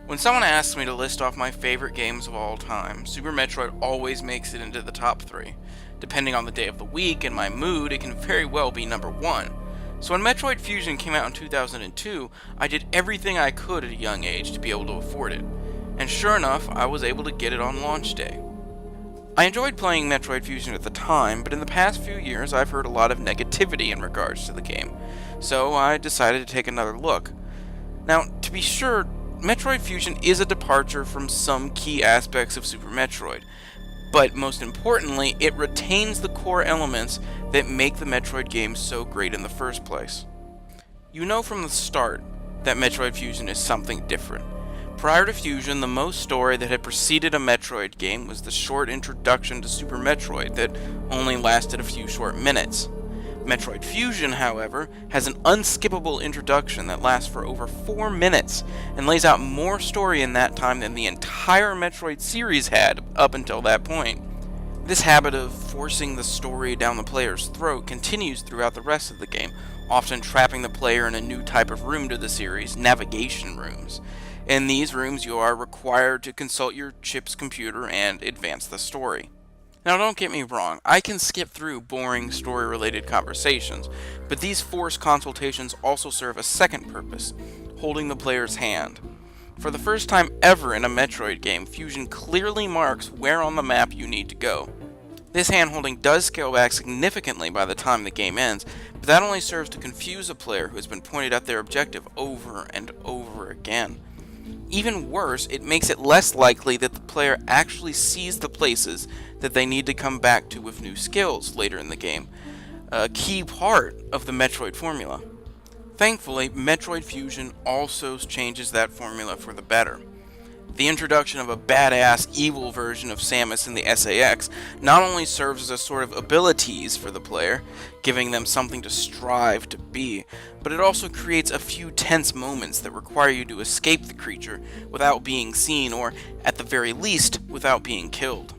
When someone asks me to list off my favorite games of all time, Super Metroid always makes it into the top 3. Depending on the day of the week and my mood, it can very well be number 1. So when Metroid Fusion came out in 2002, I did everything I could at a young age to be able to afford it. And sure enough, I was able to get it on launch day. I enjoyed playing Metroid Fusion at the time, but in the past few years I've heard a lot of negativity in regards to the game, so I decided to take another look. Now, to be sure, Metroid Fusion is a departure from some key aspects of Super Metroid, but most importantly, it retains the core elements that make the Metroid games so great in the first place. You know from the start that Metroid Fusion is something different. Prior to Fusion, the most story that had preceded a Metroid game was the short introduction to Super Metroid that only lasted a few short minutes. Metroid Fusion, however, has an unskippable introduction that lasts for over 4 minutes and lays out more story in that time than the entire Metroid series had up until that point. This habit of forcing the story down the player's throat continues throughout the rest of the game, often trapping the player in a new type of room to the series, navigation rooms. In these rooms, you are required to consult your chip's computer and advance the story. Now, don't get me wrong, I can skip through boring story-related conversations, but these forced consultations also serve a second purpose, holding the player's hand. For the first time ever in a Metroid game, Fusion clearly marks where on the map you need to go. This hand-holding does scale back significantly by the time the game ends, but that only serves to confuse a player who has been pointed out their objective over and over again. Even worse, it makes it less likely that the player actually sees the places that they need to come back to with new skills later in the game, a key part of the Metroid formula. Thankfully, Metroid Fusion also changes that formula for the better. The introduction of a badass, evil version of Samus in the SAX not only serves as a sort of abilities for the player, giving them something to strive to be, but it also creates a few tense moments that require you to escape the creature without being seen, or at the very least, without being killed.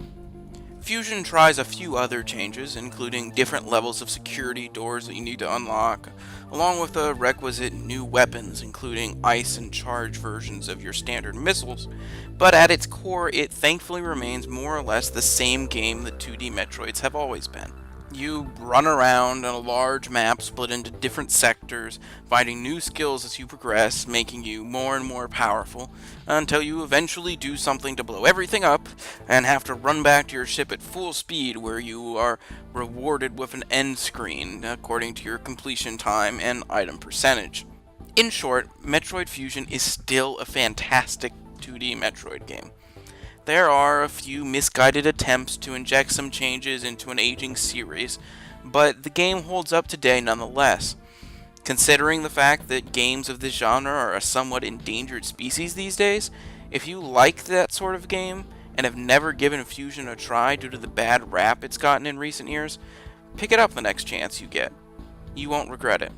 Fusion tries a few other changes, including different levels of security doors that you need to unlock, along with the requisite new weapons, including ice and charge versions of your standard missiles, but at its core, it thankfully remains more or less the same game that 2D Metroids have always been. You run around on a large map split into different sectors, finding new skills as you progress, making you more and more powerful, until you eventually do something to blow everything up, and have to run back to your ship at full speed where you are rewarded with an end screen according to your completion time and item percentage. In short, Metroid Fusion is still a fantastic 2D Metroid game. There are a few misguided attempts to inject some changes into an aging series, but the game holds up today nonetheless. Considering the fact that games of this genre are a somewhat endangered species these days, if you like that sort of game and have never given Fusion a try due to the bad rap it's gotten in recent years, pick it up the next chance you get. You won't regret it.